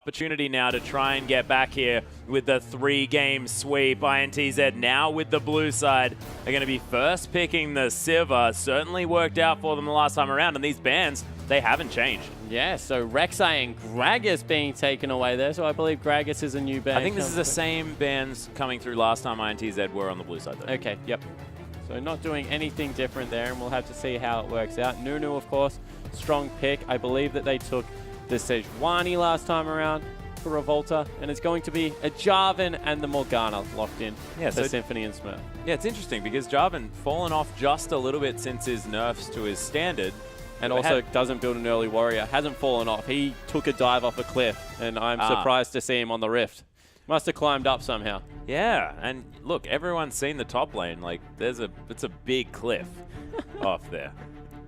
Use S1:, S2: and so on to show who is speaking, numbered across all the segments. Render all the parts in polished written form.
S1: Opportunity now to try and get back here with the 3-game sweep. INTZ now with the blue side are going to be first picking the Siva. Certainly worked out for them the last time around, and these bans, they haven't changed.
S2: Yeah, so Rek'Sai and Gragas being taken away there, so I believe Gragas is a new ban.
S1: I think this is the same bans coming through last time INTZ were on the blue side, though.
S2: Okay, yep. So not doing anything different there, and we'll have to see how it works out. Nunu, of course, strong pick. I believe that they took the Sejuani last time around for Revolta, and it's going to be a Jarvan and the Morgana locked in for Symphony and Smurf.
S1: Yeah, it's interesting because Jarvan fallen off just a little bit since his nerfs to his standard.
S2: And also doesn't build an early warrior. Hasn't fallen off. He took a dive off a cliff, and I'm surprised to see him on the Rift. Must have climbed up somehow.
S1: Yeah, and look, everyone's seen the top lane. Like, it's a big cliff off there.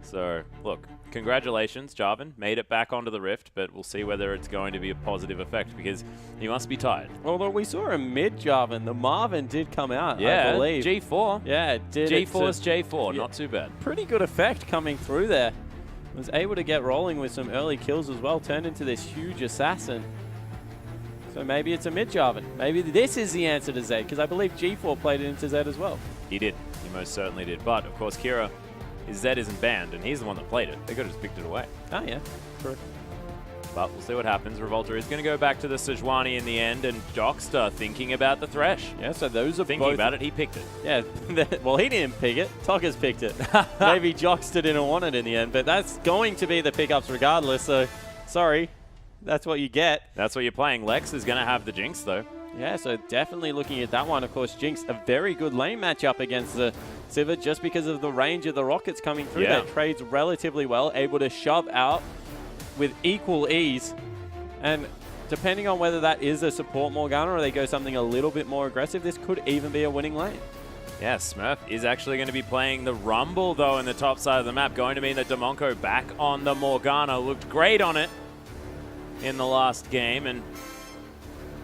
S1: So, look, congratulations, Jarvan. Made it back onto the Rift, but we'll see whether it's going to be a positive effect because he must be tired.
S2: Although we saw a mid Jarvan. The Marvin did come out,
S1: yeah,
S2: I believe.
S1: G4.
S2: Yeah, it did.
S1: G4's J4, not too bad.
S2: Pretty good effect coming through there. Was able to get rolling with some early kills as well. Turned into this huge assassin. So maybe it's a mid Jarvan. Maybe this is the answer to Zed, because I believe G4 played it into Zed as well.
S1: He did. He most certainly did. But, of course, Kira, his Zed isn't banned, and he's the one that played it. They could have just picked it away.
S2: Oh, yeah. True.
S1: But we'll see what happens. Revolta is going to go back to the Sejuani in the end, and Jockster thinking about the Thresh.
S2: Yeah, so those are
S1: thinking about it, he picked it.
S2: Yeah, well, he didn't pick it. Tokka's picked it. Maybe Jockster didn't want it in the end, but that's going to be the pickups regardless, so sorry. That's what you get.
S1: That's what you're playing. Lex is going to have the Jinx, though.
S2: Yeah, so definitely looking at that one. Of course, Jinx, a very good lane matchup against the Sivir just because of the range of the rockets coming through.
S1: Yeah.
S2: That trades relatively well, able to shove out with equal ease. And depending on whether that is a support Morgana or they go something a little bit more aggressive, this could even be a winning lane.
S1: Yeah, Smurf is actually going to be playing the Rumble, though, in the top side of the map. Going to mean that Demonko back on the Morgana. Looked great on it in the last game, and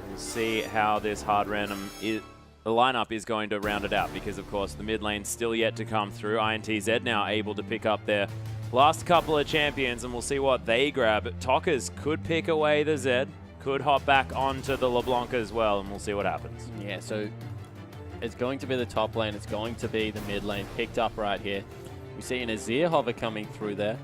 S1: we'll see how this hard random the lineup is going to round it out, because of course the mid lane still yet to come through. INTZ now able to pick up their last couple of champions, and we'll see what they grab. Tokkas could pick away the Zed, could hop back onto the LeBlanc as well, and we'll see what happens.
S2: Yeah, so it's going to be the top lane, it's going to be the mid lane picked up right here. We see an Azir hover coming through there.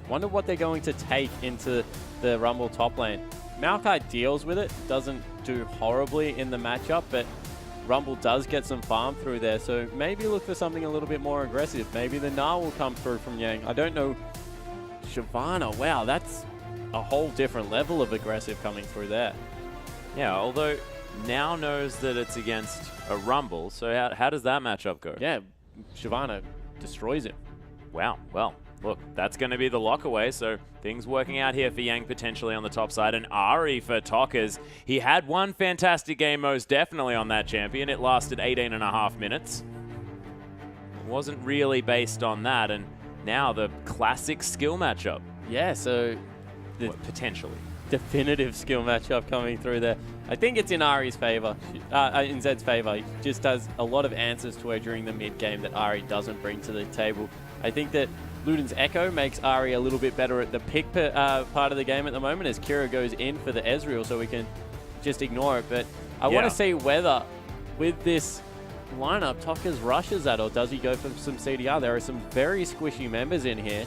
S2: Wonder what they're going to take into the Rumble top lane. Maokai deals with it, doesn't do horribly in the matchup, but Rumble does get some farm through there, so maybe look for something a little bit more aggressive. Maybe the Gnar will come through from Yang. I don't know. Shyvana, wow, that's a whole different level of aggressive coming through there.
S1: Yeah, although now knows that it's against a Rumble, so how does that matchup go?
S2: Yeah, Shyvana destroys him.
S1: Wow, well, look, that's going to be the lock away, so things working out here for Yang potentially on the top side. And Ari for Tokkas. He had one fantastic game most definitely on that champion. It lasted 18.5 minutes. It wasn't really based on that, and now the classic skill matchup.
S2: Yeah, so
S1: potentially.
S2: Definitive skill matchup coming through there. I think it's in Ari's favor, in Zed's favor. He just does a lot of answers to her during the mid game that Ari doesn't bring to the table. I think that Luden's Echo makes Ari a little bit better at the pick part of the game at the moment as Kira goes in for the Ezreal, so we can just ignore it. But I want to see whether with this lineup Tokkas rushes that, or does he go for some CDR? There are some very squishy members in here.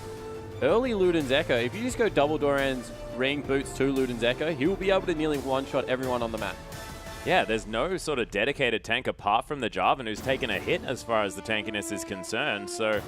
S2: Early Luden's Echo, if you just go double Doran's ring boots to Luden's Echo, he will be able to nearly one-shot everyone on the map.
S1: Yeah, there's no sort of dedicated tank apart from the Jarvan, who's taken a hit as far as the tankiness is concerned, so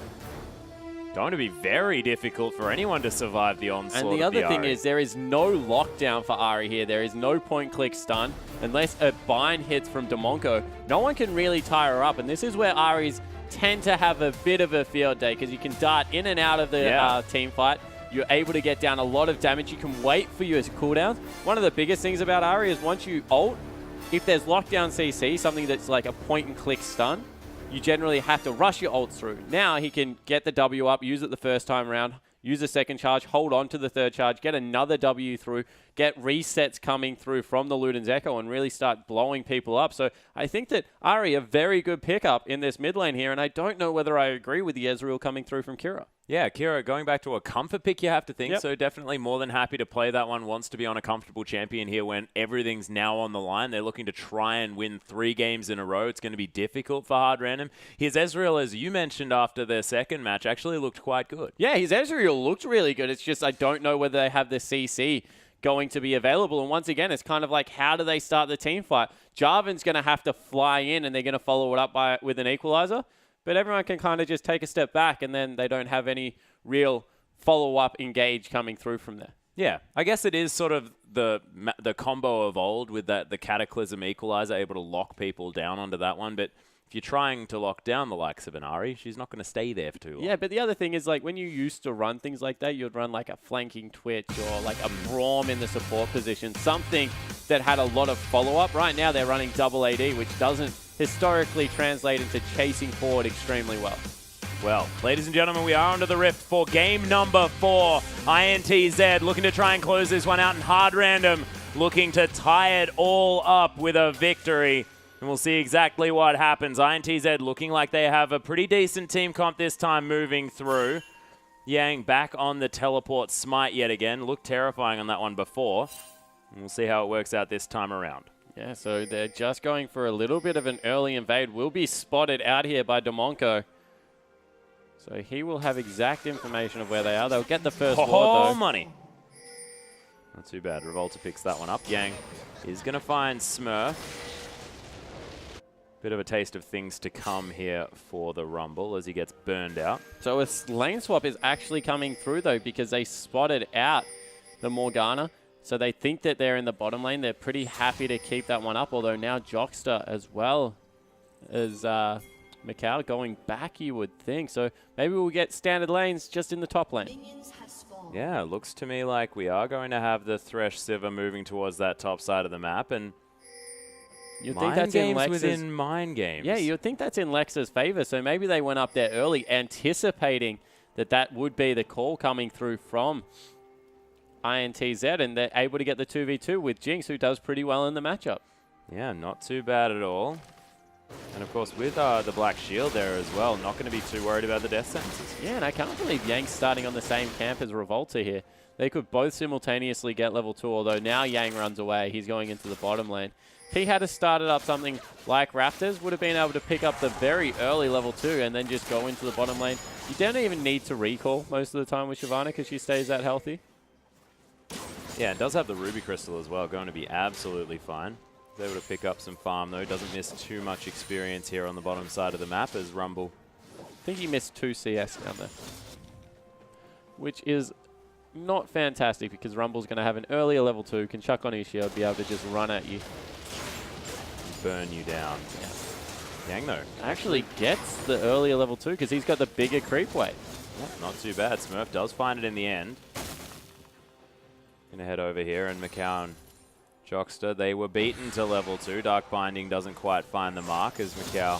S1: going to be very difficult for anyone to survive the onslaught.
S2: And the other thing is, there is no lockdown for Ari here. There is no point-click stun. Unless a bind hits from Demonko, no one can really tie her up. And this is where Aris tend to have a bit of a field day, because you can dart in and out of the team fight. You're able to get down a lot of damage. You can wait for your cooldowns. One of the biggest things about Ari is once you ult, if there's lockdown CC, something that's like a point-and-click stun, you generally have to rush your ults through. Now he can get the W up, use it the first time around, use the second charge, hold on to the third charge, get another W through, get resets coming through from the Luden's Echo, and really start blowing people up. So I think that Ari, a very good pickup in this mid lane here, and I don't know whether I agree with the Ezreal coming through from Kira.
S1: Yeah. Yeah, Kira, going back to a comfort pick, you have to think.
S2: Yep.
S1: So definitely more than happy to play that one. Wants to be on a comfortable champion here when everything's now on the line. They're looking to try and win 3 games in a row. It's going to be difficult for Hard Random. His Ezreal, as you mentioned after their second match, actually looked quite good.
S2: Yeah, his Ezreal looked really good. It's just I don't know whether they have the CC going to be available. And once again, it's kind of like, how do they start the team fight? Jarvan's going to have to fly in, and they're going to follow it up with an equalizer. But everyone can kind of just take a step back, and then they don't have any real follow-up engage coming through from there.
S1: Yeah, I guess it is sort of the combo of old with the Cataclysm Equalizer, able to lock people down onto that one. But if you're trying to lock down the likes of an Ahri, she's not going to stay there for too long.
S2: Yeah, but the other thing is, like, when you used to run things like that, you'd run like a flanking Twitch or like a Braum in the support position, something that had a lot of follow-up. Right now, they're running double AD, which doesn't historically translate into chasing forward extremely well.
S1: Well, ladies and gentlemen, we are onto the rift for game number 4. INTZ looking to try and close this one out, and Hard Random looking to tie it all up with a victory. And we'll see exactly what happens. INTZ looking like they have a pretty decent team comp this time moving through. Yang back on the teleport smite yet again. Looked terrifying on that one before. And we'll see how it works out this time around.
S2: Yeah, so they're just going for a little bit of an early invade. Will be spotted out here by Demonco. So he will have exact information of where they are. They'll get the first ward, though.
S1: Money. Not too bad. Revolta picks that one up. Yang is going to find Smurf. Bit of a taste of things to come here for the Rumble as he gets burned out.
S2: So a lane swap is actually coming through, though, because they spotted out the Morgana. So they think that they're in the bottom lane. They're pretty happy to keep that one up, although now Jockster as well as Macau going back, you would think. So maybe we'll get standard lanes just in the top lane.
S1: Yeah, it looks to me like we are going to have the Thresh Sivir moving towards that top side of the map. And
S2: you'd think that's in Lex's
S1: within Mind Games.
S2: Yeah, you'd think that's in Lex's favor. So maybe they went up there early, anticipating that that would be the call coming through from INTZ, and they're able to get the 2v2 with Jinx, who does pretty well in the matchup.
S1: Yeah, not too bad at all. And of course, with the Black Shield there as well, not going to be too worried about the death sentences.
S2: Yeah, and I can't believe Yang's starting on the same camp as Revolta here. They could both simultaneously get level 2, although now Yang runs away. He's going into the bottom lane. If he had started up something like Raptors, would have been able to pick up the very early level 2 and then just go into the bottom lane. You don't even need to recall most of the time with Shyvana because she stays that healthy.
S1: Yeah, it does have the Ruby Crystal as well, going to be absolutely fine. He's able to pick up some farm though, doesn't miss too much experience here on the bottom side of the map as Rumble.
S2: I think he missed 2 CS down there, which is not fantastic because Rumble's going to have an earlier level 2, can chuck on his shield, be able to just run at you.
S1: Burn you down. Yeah. Yang though
S2: actually gets the earlier level 2 because he's got the bigger creep weight.
S1: Yeah, not too bad. Smurf does find it in the end. Gonna head over here, and Macau and Jockster, they were beaten to level 2. Dark Binding doesn't quite find the mark as Macau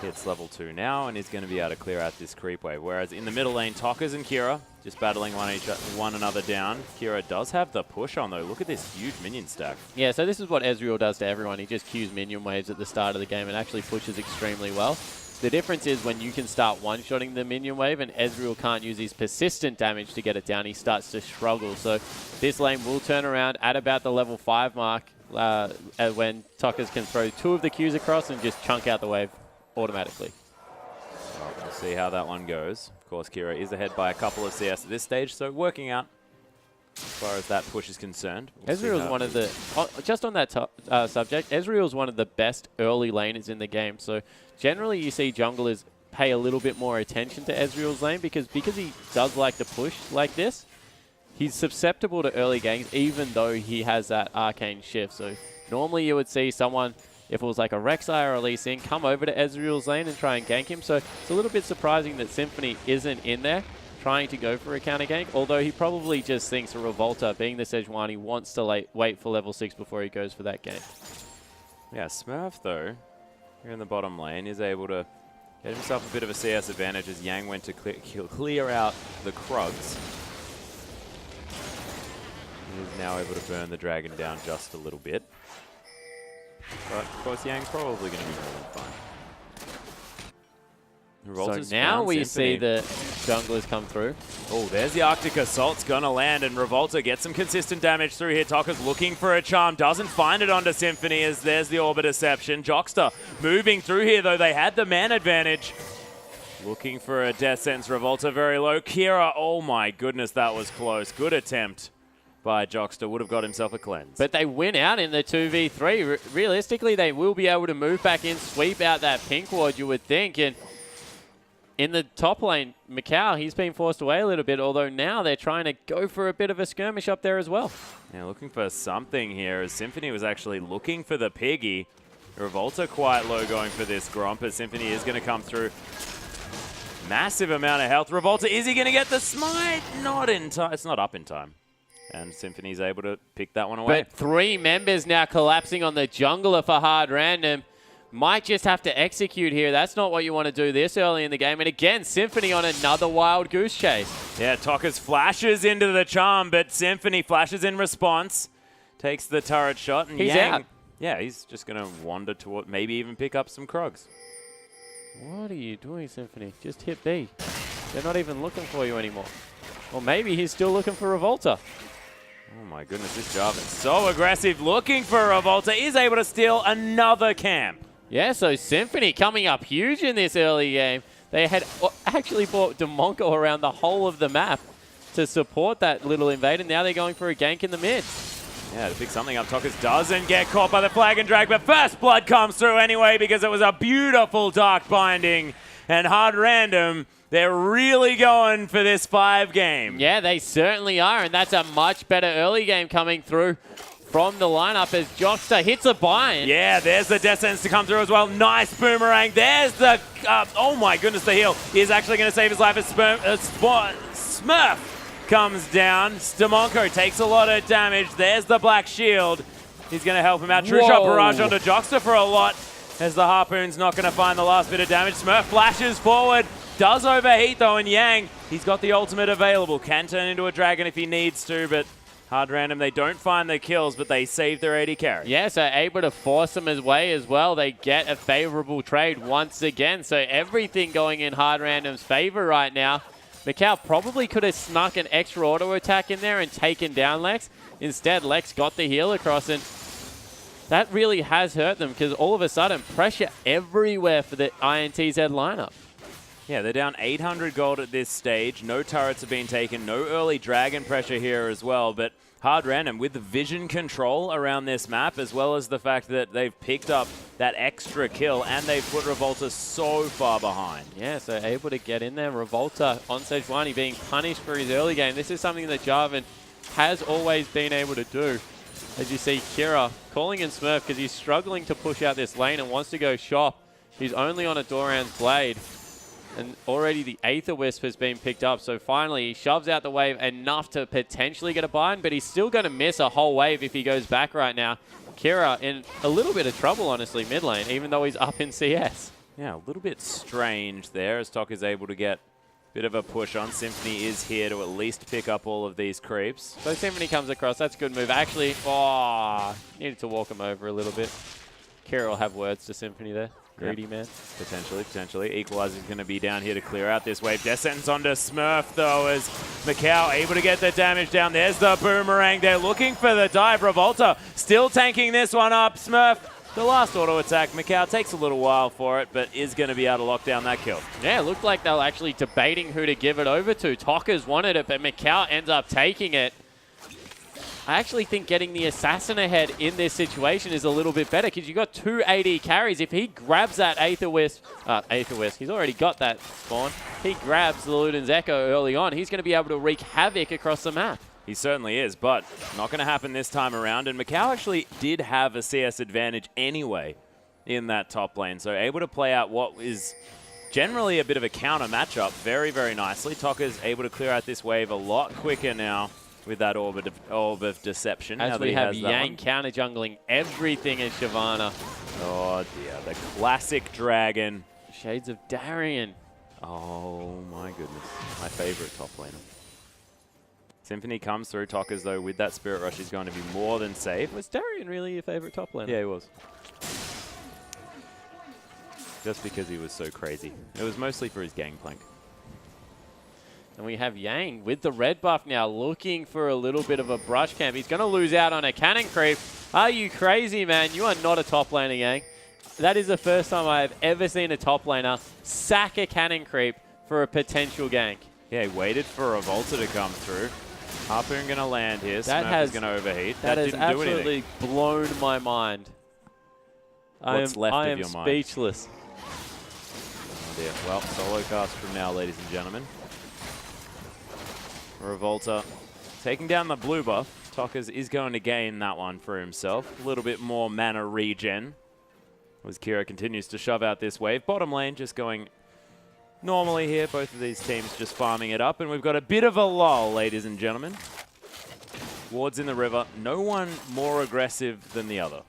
S1: hits level 2 now and is going to be able to clear out this creep wave. Whereas in the middle lane, Tockers and Kira just battling one another down. Kira does have the push on though. Look at this huge minion stack.
S2: Yeah, so this is what Ezreal does to everyone. He just queues minion waves at the start of the game and actually pushes extremely well. The difference is when you can start one-shotting the minion wave and Ezreal can't use his persistent damage to get it down, he starts to struggle. So this lane will turn around at about the level 5 mark when Tockers can throw 2 of the Qs across and just chunk out the wave automatically.
S1: Well, we'll see how that one goes. Of course, Kira is ahead by a couple of CS at this stage, so working out as far as that push is concerned.
S2: Ezreal's one of the, just on that subject, Ezreal's one of the best early laners in the game. So generally you see junglers pay a little bit more attention to Ezreal's lane because he does like to push like this. He's susceptible to early ganks even though he has that arcane shift. So normally you would see someone, if it was like a Rek'Sai or a Lee Sin, come over to Ezreal's lane and try and gank him. So it's a little bit surprising that Symphony isn't in there trying to go for a counter gank, although he probably just thinks Revolta, being the Sejuani, wants to wait for level 6 before he goes for that gank.
S1: Yeah, Smurf though, here in the bottom lane, is able to get himself a bit of a CS advantage as Yang went to clear out the Krugs. He's now able to burn the dragon down just a little bit. But of course Yang's probably going to be more than fine. Revolta's
S2: So now
S1: found
S2: we
S1: Symphony.
S2: see the junglers come through.
S1: Oh, there's the Arctic Assault's gonna land, and Revolta gets some consistent damage through here. Taka's looking for a charm, doesn't find it onto Symphony as there's the Orb of Deception. Jockster moving through here, though they had the man advantage. Looking for a Death Sentence. Revolta very low. Kira, oh my goodness, that was close. Good attempt by Jockster, would have got himself a cleanse.
S2: But they win out in the 2v3. Realistically, they will be able to move back in, sweep out that pink ward, you would think. And in the top lane, Macau, he's been forced away a little bit, although now they're trying to go for a bit of a skirmish up there as well.
S1: Yeah, looking for something here, as Symphony was actually looking for the piggy. Revolta quite low going for this Gromp, as Symphony is going to come through. Massive amount of health. Revolta, is he going to get the smite? Not in time. It's not up in time. And Symphony's able to pick that one away.
S2: But 3 members now collapsing on the jungler for hard random. Might just have to execute here. That's not what you want to do this early in the game. And again, Symphony on another wild goose chase.
S1: Yeah, Tokas flashes into the charm, but Symphony flashes in response. Takes the turret shot. And
S2: He's
S1: Yang,
S2: out.
S1: Yeah, he's just going to wander toward, maybe even pick up some Krogs.
S2: What are you doing, Symphony? Just hit B. They're not even looking for you anymore. Or maybe he's still looking for Revolta.
S1: Oh my goodness, this Jarvan's so aggressive. Looking for Revolta, is able to steal another camp.
S2: Yeah, so Symphony coming up huge in this early game. They had actually brought Demonko around the whole of the map to support that little invader. Now they're going for a gank in the mid.
S1: Yeah, to pick something up. Tokas doesn't get caught by the flag and drag, but first blood comes through anyway because it was a beautiful dark binding. And hard random, they're really going for this 5 game.
S2: Yeah, they certainly are, and that's a much better early game coming through from the lineup as Jockster hits a bind.
S1: Yeah, there's the Death Sentence to come through as well. Nice boomerang. There's the, oh my goodness, the heal. He is actually going to save his life as Smurf comes down. Demonko takes a lot of damage. There's the black shield. He's going to help him out. True shot barrage onto Jockster for a lot as the Harpoon's not going to find the last bit of damage. Smurf flashes forward. Does overheat though, and Yang, he's got the ultimate available. Can turn into a dragon if he needs to, but hard random, they don't find the kills, but they save their AD carry.
S2: Yeah, so able to force them his way as well. They get a favorable trade once again. So everything going in hard random's favor right now. Macau probably could have snuck an extra auto attack in there and taken down Lex. Instead, Lex got the heal across, and that really has hurt them because all of a sudden, pressure everywhere for the INTZ lineup.
S1: Yeah, they're down 800 gold at this stage. No turrets have been taken. No early dragon pressure here as well. But hard random with the vision control around this map, as well as the fact that they've picked up that extra kill and they've put Revolta so far behind.
S2: Yeah, so able to get in there. Revolta on stage 1, he being punished for his early game. This is something that Jarvan has always been able to do. As you see Kira calling in Smurf because he's struggling to push out this lane and wants to go shop. He's only on a Doran's Blade. And already the Aether Wisp has been picked up. So finally, he shoves out the wave enough to potentially get a bind, but he's still going to miss a whole wave if he goes back right now. Kira in a little bit of trouble, honestly, mid lane, even though he's up in CS.
S1: Yeah, a little bit strange there as Tok is able to get a bit of a push on. Symphony is here to at least pick up all of these creeps.
S2: So Symphony comes across. That's a good move. Actually, needed to walk him over a little bit. Kira will have words to Symphony there. Greedy man.
S1: Potentially. Equalizer's going to be down here to clear out this wave. Death Sentence onto Smurf, though, as Macau able to get the damage down. There's the boomerang. They're looking for the dive. Revolta still tanking this one up. Smurf, the last auto attack. Macau takes a little while for it, but is going to be able to lock down that kill.
S2: Yeah, it looked like they were actually debating who to give it over to. Tokas wanted it, but Macau ends up taking it. I actually think getting the assassin ahead in this situation is a little bit better because you've got 2 AD carries. If he grabs that Aether Wisp, he's already got that spawn. He grabs the Luden's Echo early on. He's going to be able to wreak havoc across the map.
S1: He certainly is, but not going to happen this time around. And Macau actually did have a CS advantage anyway in that top lane. So able to play out what is generally a bit of a counter matchup very, very nicely. Toka's able to clear out this wave a lot quicker now with that orb of deception.
S2: As we have Yang counter jungling everything as Shyvana.
S1: Oh dear, the classic dragon.
S2: Shades of Darian.
S1: Oh my goodness, my favorite top laner. Symphony comes through. Tokas, though, with that Spirit Rush is going to be more than safe.
S2: Was Darian really your favorite top laner?
S1: Yeah, he was. just because he was so crazy. It was mostly for his gangplank.
S2: And we have Yang with the red buff now, looking for a little bit of a brush camp. He's going to lose out on a cannon creep. Are you crazy, man? You are not a top laner, Yang. That is the first time I have ever seen a top laner sack a cannon creep for a potential gank.
S1: Yeah, he waited for a Volta to come through. Harpoon going to land here. Smurf is going to overheat.
S2: That has
S1: didn't do anything.
S2: absolutely blown my mind.
S1: What's left of your mind?
S2: I am speechless.
S1: Oh dear. Well, solo cast from now, ladies and gentlemen. Revolta taking down the blue buff. Tockers is going to gain that one for himself. A little bit more mana regen as Kira continues to shove out this wave. Bottom lane just going normally here. Both of these teams just farming it up. And we've got a bit of a lull, ladies and gentlemen. Wards in the river. No one more aggressive than the other.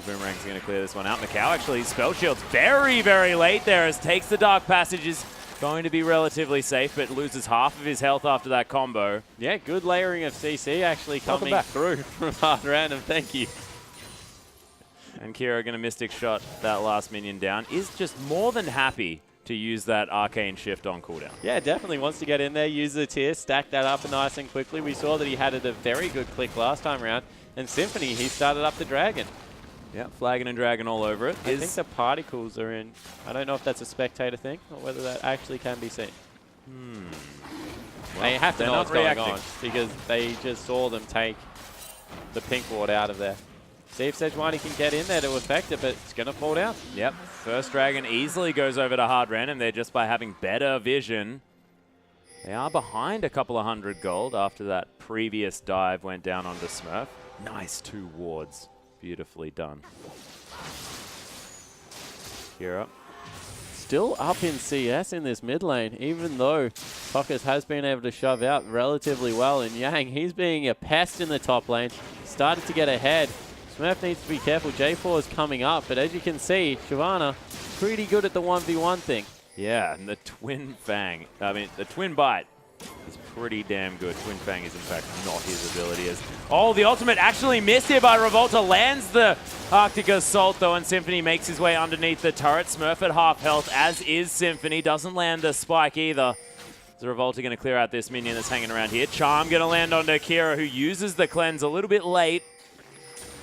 S1: Boomerang's going to clear this one out. Macau actually spell shields very, very late there as takes the Dark Passages. Going to be relatively safe, but loses half of his health after that combo.
S2: Yeah, good layering of CC actually coming through from hard random. Thank you.
S1: And Kira going to Mystic Shot that last minion down. Is just more than happy to use that Arcane Shift on cooldown.
S2: Yeah, definitely wants to get in there, use the tier, stack that up nice and quickly. We saw that he had a very good click last time around. And Symphony, he started up the Dragon.
S1: Yeah, Flagon and Dragon all over it.
S2: I think the particles are in. I don't know if that's a spectator thing or whether that actually can be seen. Well, they have to know what's going on because they just saw them take the pink ward out of there. See if Sejuani can get in there to affect it, but it's going to fall down.
S1: Yep. First Dragon easily goes over to hard random there just by having better vision. They are behind a couple of 100 gold after that previous dive went down onto Smurf. Nice 2 wards. Beautifully done. Kira.
S2: Still up in CS in this mid lane, even though Tockers has been able to shove out relatively well. And Yang, he's being a pest in the top lane. Started to get ahead. Smurf needs to be careful. J4 is coming up, but as you can see, Shyvana pretty good at the 1v1 thing.
S1: Yeah, and the Twin Fang, the Twin Bite is pretty damn good. Twin Fang is in fact not his ability. Oh, the ultimate actually missed here by Revolta. Lands the Arctic Assault though, and Symphony makes his way underneath the turret. Smurf at half health, as is Symphony. Doesn't land the spike either. So Revolta going to clear out this minion that's hanging around here. Charm going to land onto Kira, who uses the cleanse a little bit late,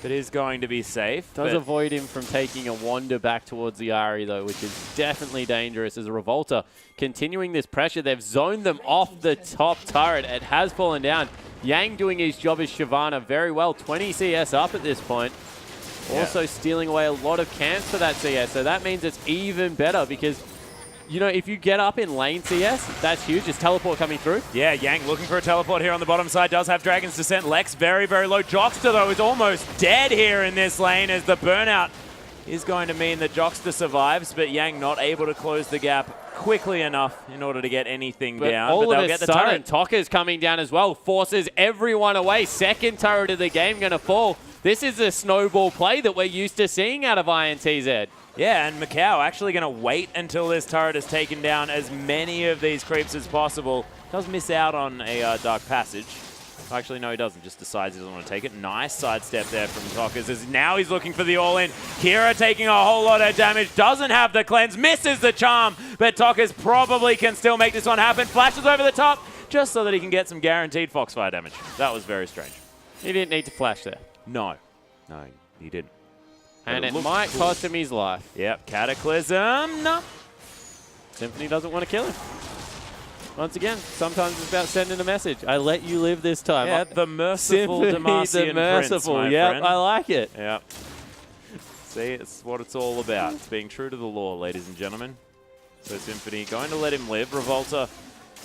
S1: but is going to be safe.
S2: Does avoid him from taking a wander back towards the Ahri, though, which is definitely dangerous as a Revolta continuing this pressure. They've zoned them off the top turret. It has fallen down. Yang doing his job as Shyvana very well. 20 CS up at this point. Yeah. Also stealing away a lot of camps for that CS. So that means it's even better because, you know, if you get up in lane CS, that's huge. Just teleport coming through.
S1: Yeah, Yang looking for a teleport here on the bottom side. Does have Dragon's Descent. Lex very, very low. Jockster, though, is almost dead here in this lane as the burnout is going to mean that Jockster survives, but Yang not able to close the gap quickly enough in order to get anything down.
S2: All
S1: but
S2: of a sudden, Tokka's coming down as well. Forces everyone away. Second turret of the game going to fall. This is a snowball play that we're used to seeing out of INTZ.
S1: Yeah, and Macau actually going to wait until this turret has taken down as many of these creeps as possible. Does miss out on a Dark Passage. Actually, no, he doesn't. Just decides he doesn't want to take it. Nice sidestep there from Tockers as now he's looking for the all-in. Kira taking a whole lot of damage. Doesn't have the cleanse. Misses the charm. But Tockers probably can still make this one happen. Flashes over the top just so that he can get some guaranteed Foxfire damage. That was very strange.
S2: He didn't need to flash there.
S1: No. No, he didn't.
S2: And it might cost him his life.
S1: Yep, Cataclysm. No.
S2: Symphony doesn't want to kill him. Once again, sometimes it's about sending a message. I let you live this time.
S1: Yeah, the merciful
S2: Symphony,
S1: Demacian
S2: the merciful.
S1: Prince, my
S2: yep,
S1: friend.
S2: I like it.
S1: Yep. See, it's what it's all about. It's being true to the law, ladies and gentlemen. So Symphony going to let him live. Revolta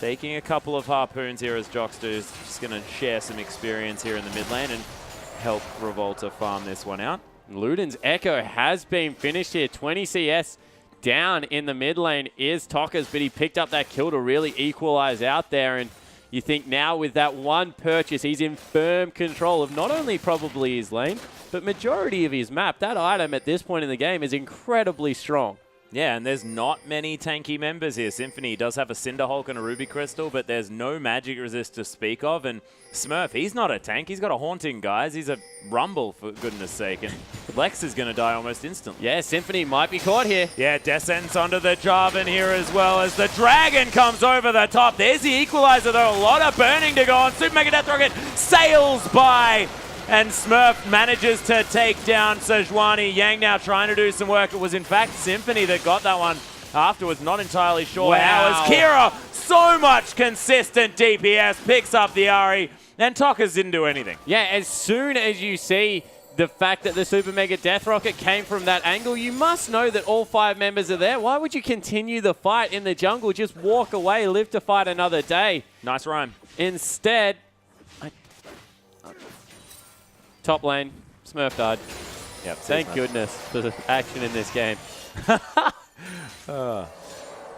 S1: taking a couple of harpoons here as Jockster is just going to share some experience here in the mid lane and help Revolta farm this one out.
S2: Luden's Echo has been finished here. 20 CS down in the mid lane is Tockers, but he picked up that kill to really equalize out there. And you think now with that one purchase, he's in firm control of not only probably his lane, but majority of his map. That item at this point in the game is incredibly strong.
S1: Yeah, and there's not many tanky members here. Symphony does have a Cinderhulk and a Ruby Crystal, but there's no magic resist to speak of. And Smurf, he's not a tank. He's got a Haunting, guys. He's a Rumble, for goodness sake. And Lex is going to die almost instantly.
S2: Yeah, Symphony might be caught here.
S1: Yeah, descends onto the Jarvan here as well as the Dragon comes over the top. There's the equalizer though. A lot of burning to go on. Super Mega Death Rocket sails by. And Smurf manages to take down Sejuani. Yang now trying to do some work. It was in fact Symphony that got that one afterwards. Not entirely sure how. As Kira, so much consistent DPS, picks up the Ahri. And Tokas didn't do anything.
S2: Yeah, as soon as you see the fact that the Super Mega Death Rocket came from that angle, you must know that all 5 members are there. Why would you continue the fight in the jungle? Just walk away, live to fight another day.
S1: Nice rhyme.
S2: Instead, top lane, Smurf died.
S1: Yep,
S2: Thank goodness for the action in this game.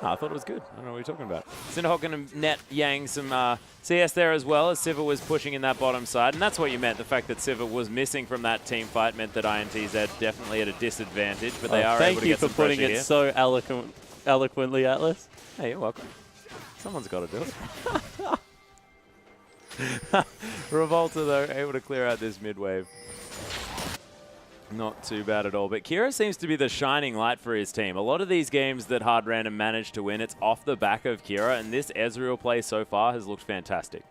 S1: I thought it was good. I don't know what you're talking about. Cinderhawk going to net Yang some CS there as well, as Sivir was pushing in that bottom side. And that's what you meant. The fact that Sivir was missing from that team fight meant that INTZ definitely at a disadvantage. But they are able to get some pressure here.
S2: Thank you for putting it so eloquently, Atlas.
S1: Hey, you're welcome. Someone's got to do it. Revolta, though, able to clear out this mid wave. Not too bad at all. But Kira seems to be the shining light for his team. A lot of these games that Hard Random managed to win, it's off the back of Kira. And this Ezreal play so far has looked fantastic.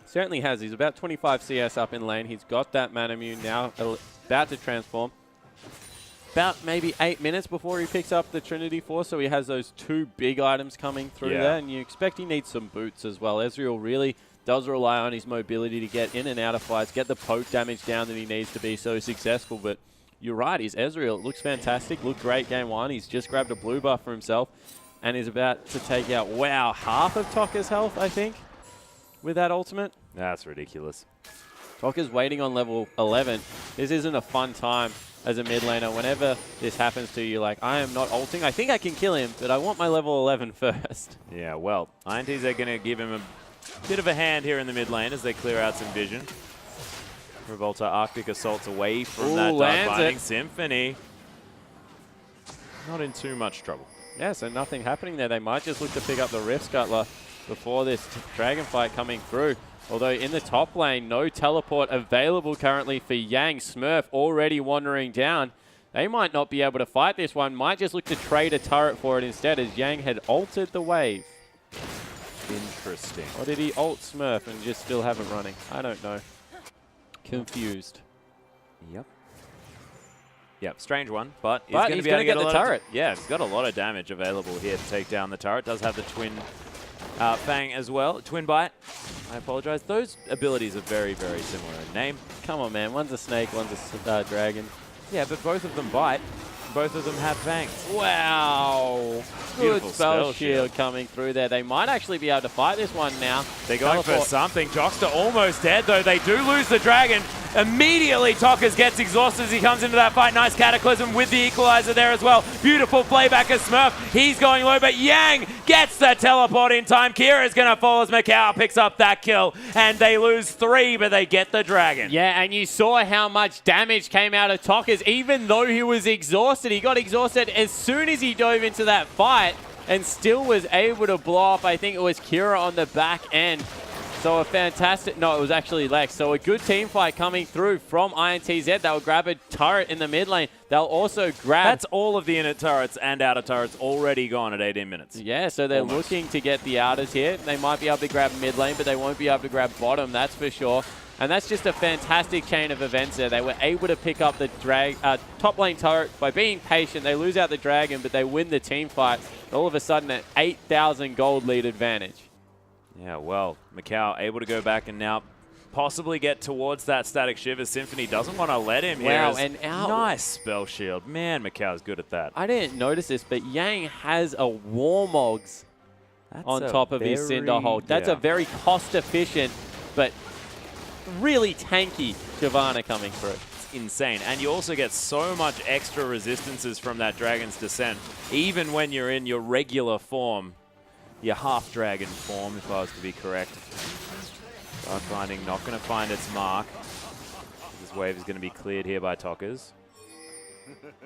S2: Certainly has. He's about 25 CS up in lane. He's got that Manamune now, about to transform. About maybe 8 minutes before he picks up the Trinity Force, so he has those 2 big items coming through there, and you expect he needs some boots as well. Ezreal really does rely on his mobility to get in and out of fights, get the poke damage down that he needs to be so successful, but you're right, he's Ezreal. It looks fantastic, looked great game 1. He's just grabbed a blue buff for himself and is about to take out, wow, half of Tokka's health, I think, with that ultimate.
S1: That's ridiculous.
S2: Tokka's waiting on level 11. This isn't a fun time as a mid laner. Whenever this happens to you, like, I am not ulting. I think I can kill him, but I want my level 11 first. Yeah,
S1: well, INTZ are going to give him a bit of a hand here in the mid lane as they clear out some vision. Revolta Arctic Assault's away from that Dark Binding. Symphony not in too much trouble.
S2: Yeah, so nothing happening there. They might just look to pick up the Rift Scuttler before this Dragon fight coming through. Although in the top lane, no teleport available currently for Yang. Smurf already wandering down. They might not be able to fight this one. Might just look to trade a turret for it instead, as Yang had altered the wave.
S1: Interesting.
S2: Or did he ult Smurf and just still have it running? I don't know. Confused.
S1: Yep, strange one, but he's going to be able to get the turret. Yeah, he's got a lot of damage available here to take down the turret. Does have the twin Fang as well. Twin Bite. I apologize. Those abilities are very, very similar in name.
S2: Come on, man. One's a snake, one's a dragon.
S1: Yeah, but both of them bite. Both of them have fangs.
S2: Wow. Good spell shield coming through there. They might actually be able to fight this one now.
S1: They're going for something. Joxter almost dead, though. They do lose the dragon. Immediately, Tokkas gets exhausted as he comes into that fight. Nice Cataclysm with the equalizer there as well. Beautiful playback of Smurf. He's going low, but Yang gets the teleport in time. Kira is going to fall as Macau picks up that kill. And they lose 3, but they get the dragon.
S2: Yeah, and you saw how much damage came out of Tokkas, even though he was exhausted. He got exhausted as soon as he dove into that fight and still was able to blow up. I think it was Kira on the back end. So a fantastic, no, it was actually Lex. So a good team fight coming through from INTZ. They'll grab a turret in the mid lane. They'll also grab...
S1: That's all of the inner turrets and outer turrets already gone at 18 minutes.
S2: Yeah, so they're looking to get the outers here. They might be able to grab mid lane, but they won't be able to grab bottom, that's for sure. And that's just a fantastic chain of events there. They were able to pick up the top lane turret by being patient. They lose out the dragon, but they win the team fight. All of a sudden, an 8,000 gold lead advantage.
S1: Yeah, well, Macau able to go back and now possibly get towards that Static Shiver. Symphony doesn't want to let him here.
S2: Wow, and
S1: nice spell shield. Man, Macau's good at that.
S2: I didn't notice this, but Yang has a Warmogs on top of his Cinderhawk. That's a very cost-efficient, but really tanky Shyvana coming through.
S1: It's insane. And you also get so much extra resistances from that Dragon's Descent, even when you're in your regular form. Your half-dragon form, if I was to be correct. Dark Binding not going to find its mark. This wave is going to be cleared here by Tokkas.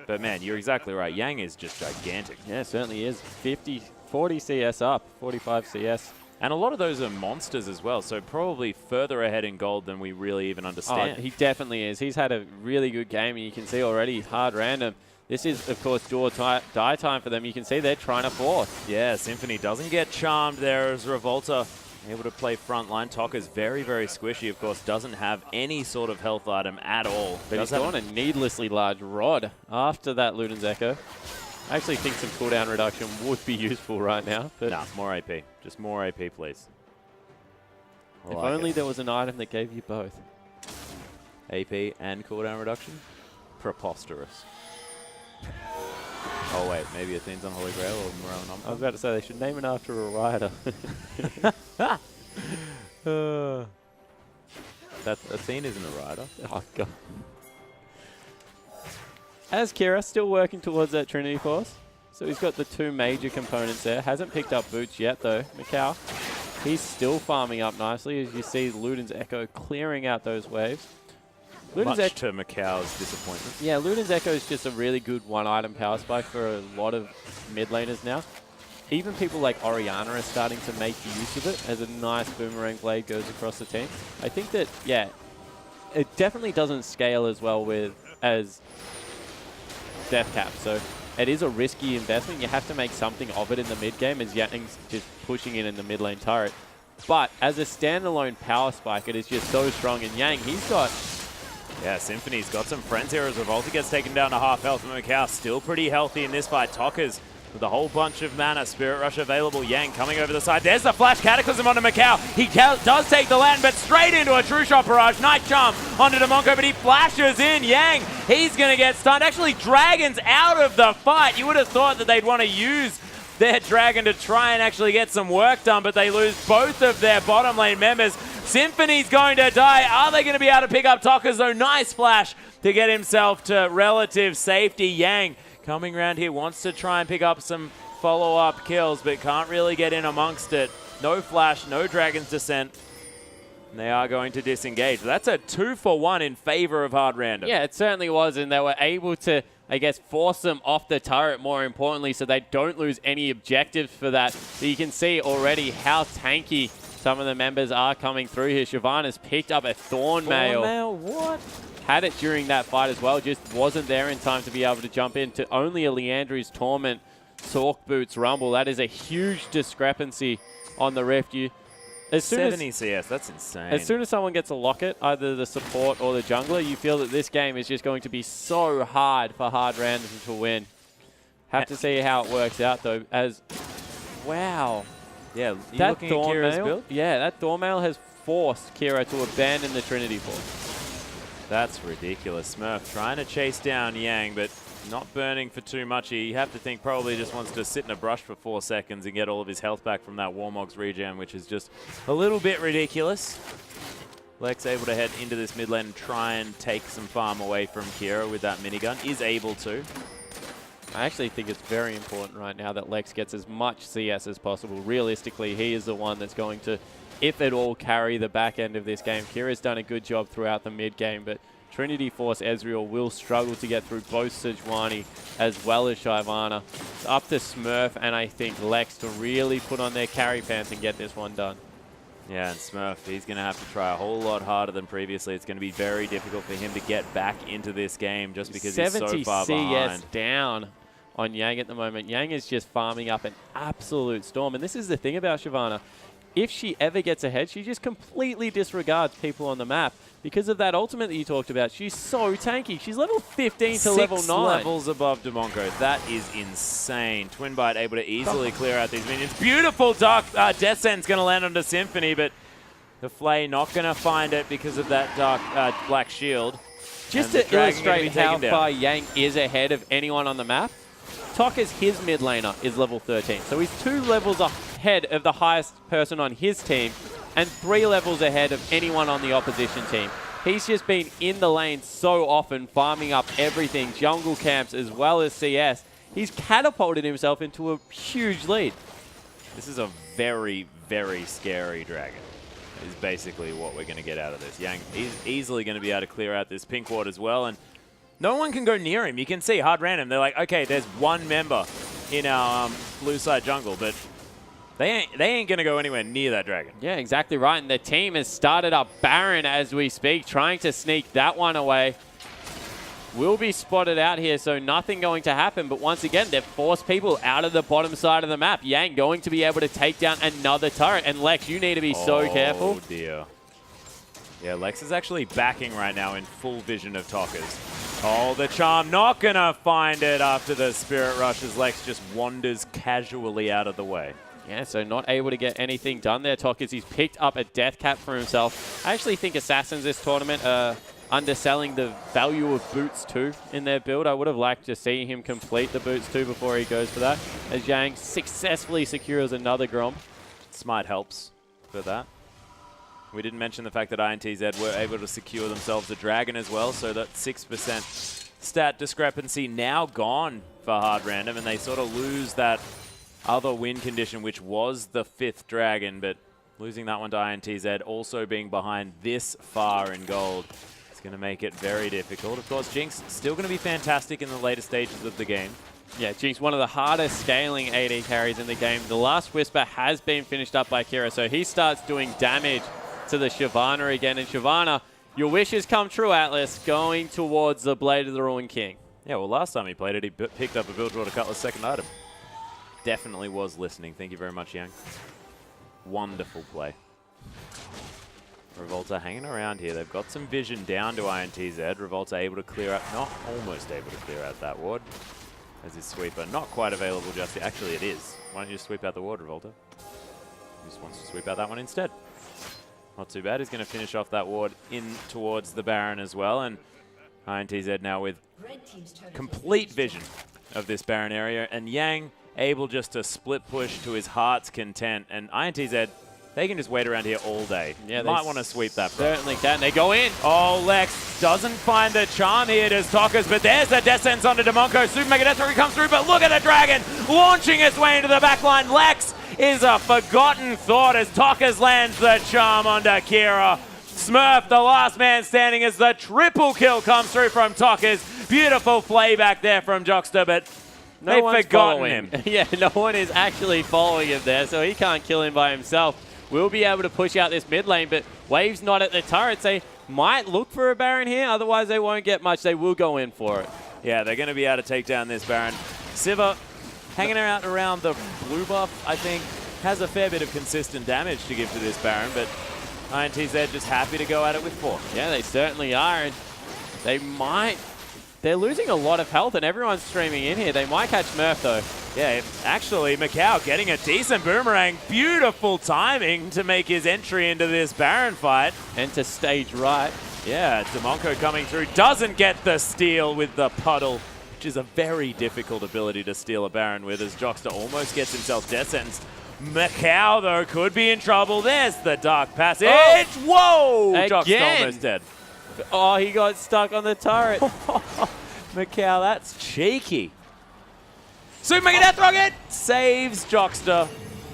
S1: But man, you're exactly right. Yang is just gigantic.
S2: Yeah, certainly is. 40 CS up, 45 CS.
S1: And a lot of those are monsters as well, so probably further ahead in gold than we really even understand.
S2: Oh, he definitely is. He's had a really good game, and you can see already hard random. This is, of course, do or die time for them. You can see they're trying to force.
S1: Yeah, Symphony doesn't get charmed there as Revolta able to play frontline. Tokka's very, very squishy, of course, doesn't have any sort of health item at all.
S2: But he's gone a needlessly large rod after that Luden's Echo. I actually think some cooldown reduction would be useful right now. But
S1: nah, more AP. Just more AP, please.
S2: If only there was an item that gave you both.
S1: AP and cooldown reduction? Preposterous. Oh wait, maybe Athene's on Holy Grail or Morel.
S2: I was about to say they should name it after a rider.
S1: That Athene isn't a rider.
S2: Oh god. As Kira, still working towards that Trinity Force. So he's got the two major components there. Hasn't picked up boots yet though. Macau, he's still farming up nicely as you see Luden's Echo clearing out those waves.
S1: Much to Macau's disappointment.
S2: Yeah, Luden's Echo is just a really good one-item power spike for a lot of mid laners now. Even people like Orianna are starting to make use of it as a nice boomerang blade goes across the team. I think that, yeah, it definitely doesn't scale as well as Death Cap. So it is a risky investment. You have to make something of it in the mid game as Yang's just pushing in the mid lane turret. But as a standalone power spike, it is just so strong. And Yang, he's got...
S1: Yeah, Symphony's got some friends here as Revolta gets taken down to half health. And Macau still pretty healthy in this fight. Tokka's with a whole bunch of mana. Spirit Rush available. Yang coming over the side. There's the flash Cataclysm onto Macau. He does take the land, but straight into a True Shot Barrage. Nice jump onto Demonko, but he flashes in. Yang, he's going to get stunned. Actually, Dragon's out of the fight. You would have thought that they'd want to use their Dragon to try and actually get some work done, but they lose both of their bottom lane members. Symphony's going to die. Are they going to be able to pick up Tokka's though? Nice flash to get himself to relative safety. Yang coming around here, wants to try and pick up some follow-up kills, but can't really get in amongst it. No flash, no Dragon's Descent. And they are going to disengage. That's a 2-for-1 in favor of Hard Random.
S2: Yeah, it certainly was, and they were able to, I guess, force them off the turret more importantly so they don't lose any objectives for that. So you can see already how tanky some of the members are coming through here. Shyvana's picked up a Thornmail.
S1: Thornmail, what?
S2: Had it during that fight as well, just wasn't there in time to be able to jump into only a Leandry's Torment Sork Boots Rumble. That is a huge discrepancy on the Rift. As soon
S1: 70 CS, that's insane.
S2: As soon as someone gets a locket, either the support or the jungler, you feel that this game is just going to be so hard for Hard Random to win. Have to see how it works out though, as, wow.
S1: Yeah,
S2: That Thornmail, yeah, that Thornmail has forced Kira to abandon the Trinity Force.
S1: That's ridiculous. Smurf trying to chase down Yang, but not burning for too much. You have to think probably just wants to sit in a brush for 4 seconds and get all of his health back from that Warmog's regen, which is just a little bit ridiculous. Lex able to head into this mid lane and try and take some farm away from Kira with that minigun. Is able to.
S2: I actually think it's very important right now that Lex gets as much CS as possible. Realistically, he is the one that's going to, if at all, carry the back end of this game. Kira's done a good job throughout the mid game, but Trinity Force Ezreal will struggle to get through both Sejuani as well as Shyvana. It's up to Smurf and I think Lex to really put on their carry pants and get this one done.
S1: Yeah, and Smurf, he's going to have to try a whole lot harder than previously. It's going to be very difficult for him to get back into this game just because he's so far
S2: 70 CS
S1: behind.
S2: down on Yang at the moment. Yang is just farming up an absolute storm. And this is the thing about Shyvana. If she ever gets ahead, she just completely disregards people on the map. Because of that ultimate that you talked about, she's so tanky. She's level 15 to level 9.
S1: 6 levels above Demonko. That is insane. Twin Bite able to easily clear out these minions. Beautiful Dark Death Sent's going to land onto Symphony, but the Flay not going to find it because of that Dark Black Shield.
S2: Just to illustrate how far Yang is ahead of anyone on the map, Tokka's his mid laner is level 13. So he's 2 levels ahead of the highest person on his team and 3 levels ahead of anyone on the opposition team. He's just been in the lane so often, farming up everything, jungle camps as well as CS. He's catapulted himself into a huge lead.
S1: This is a very, very scary dragon, is basically what we're going to get out of this. Yang is easily going to be able to clear out this pink ward as well, and no one can go near him. You can see Hard Random. They're like, okay, there's one member in our blue side jungle, but They ain't going to go anywhere near that dragon.
S2: Yeah, exactly right. And the team has started up Baron as we speak, trying to sneak that one away. Will be spotted out here, so nothing going to happen. But once again, they've forced people out of the bottom side of the map. Yang going to be able to take down another turret. And Lex, you need to be so careful.
S1: Oh, dear. Yeah, Lex is actually backing right now in full vision of Tokka's. Oh, the charm not going to find it after the Spirit Rush as Lex just wanders casually out of the way.
S2: Yeah, so not able to get anything done there, Tokka's. He's picked up a death cap for himself. I actually think Assassins this tournament are underselling the value of Boots 2 in their build. I would have liked to see him complete the Boots 2 before he goes for that, as Yang successfully secures another Grom.
S1: Smite helps for that. We didn't mention the fact that INTZ were able to secure themselves a dragon as well, so that 6% stat discrepancy now gone for Hard Random, and they sort of lose that other win condition, which was the 5th dragon, but losing that one to INTZ, also being behind this far in gold, it's going to make it very difficult. Of course, Jinx still going to be fantastic in the later stages of the game.
S2: Yeah, Jinx, one of the hardest scaling AD carries in the game. The last Whisper has been finished up by Kira, so he starts doing damage to the Shyvana again. And Shyvana, your wishes come true, Atlas, going towards the Blade of the Ruined King.
S1: Yeah, well, last time he played it, he picked up a Bilgewater Cutlass second item. Definitely was listening. Thank you very much, Yang. Wonderful play. Revolta hanging around here. They've got some vision down to INTZ. Revolta able to clear out, not almost able to clear out that ward. As his sweeper not quite available just yet. Actually, it is. Why don't you just sweep out the ward, Revolta? He just wants to sweep out that one instead. Not too bad. He's going to finish off that ward in towards the Baron as well. And INTZ now with complete vision of this Baron area. And Yang able just to split push to his heart's content. And INTZ, they can just wait around here all day. Yeah, they might want to sweep that.
S2: Certainly can. They go in.
S1: Oh, Lex doesn't find the charm here, does Tokka's, but there's the descents onto Demonko. Super Mega Death Rocket comes through, but look at the dragon launching its way into the backline. Lex is a forgotten thought as Tokka's lands the charm onto Kira. Smurf, the last man standing, as the triple kill comes through from Tokka's. Beautiful playback there from Jockster, but they've forgotten him.
S2: Yeah, no one is actually following him there, so he can't kill him by himself. We'll be able to push out this mid lane, but Wave's not at the turrets. They might look for a Baron here, otherwise they won't get much. They will go in for it.
S1: Yeah, they're going to be able to take down this Baron. Sivir, hanging out around the blue buff, I think, has a fair bit of consistent damage to give to this Baron, but INTZ just happy to go at it with 4.
S2: Yeah, they certainly are, and they might... They're losing a lot of health, and everyone's streaming in here. They might catch Murph, though.
S1: Yeah, actually, Macau getting a decent boomerang. Beautiful timing to make his entry into this Baron fight.
S2: And to stage right.
S1: Yeah, Demonko coming through. Doesn't get the steal with the puddle, which is a very difficult ability to steal a Baron with, as Jockster almost gets himself death sentenced. Macau, though, could be in trouble. There's the Dark Passage. Oh! Whoa! Jockster almost dead.
S2: Oh, he got stuck on the turret.
S1: Macau, that's cheeky. Super Mega Death Rocket saves Jockster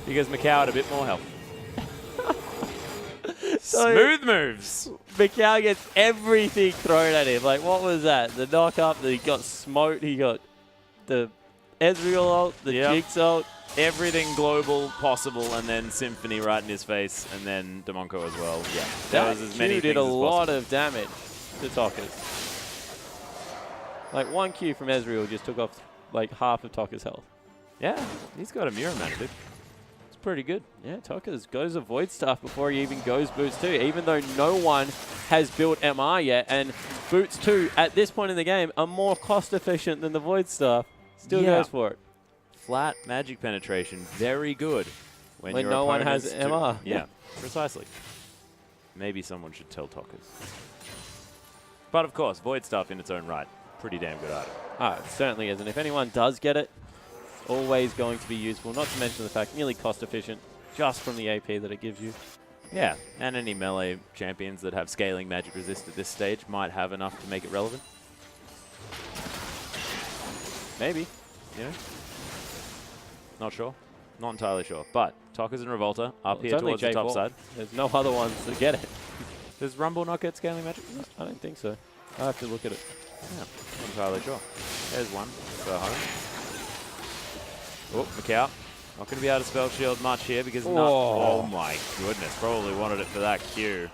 S1: because Macau had a bit more health. Smooth moves.
S2: Macau gets everything thrown at him. Like, what was that? The knock up, he got smote, he got the Ezreal ult, the Jinx ult.
S1: Everything global possible, and then Symphony right in his face, and then Demonko as well. Yeah,
S2: that was as many did a lot of damage to Tokka's. Like, 1 Q from Ezreal just took off like half of Tokka's health.
S1: Yeah, he's got a mirror magic. It's pretty good.
S2: Yeah, Tokka's goes Avoid Stuff before he even goes Boots 2, even though no one has built MR yet, and Boots 2 at this point in the game are more cost efficient than the Void Stuff. Still goes for it.
S1: Flat magic penetration, very good.
S2: When no one has MR.
S1: Yeah, precisely. Maybe someone should tell Tokka's. But of course, Void Stuff in its own right, pretty damn good item.
S2: Oh, it certainly is. And if anyone does get it, it's always going to be useful. Not to mention the fact, nearly cost efficient, just from the AP that it gives you.
S1: Yeah, and any melee champions that have scaling magic resist at this stage might have enough to make it relevant.
S2: Maybe.
S1: You know? Not sure. Not entirely sure. But Tokka's and Revolta up here towards the top side.
S2: There's no other ones that get it.
S1: Does Rumble not get scaling magic?
S2: I don't think so. I have to look at it.
S1: Yeah, not entirely sure. There's one for home. Oh, Macau Not going to be able to spell shield much here because
S2: Oh.
S1: oh my goodness, probably wanted it for that Q.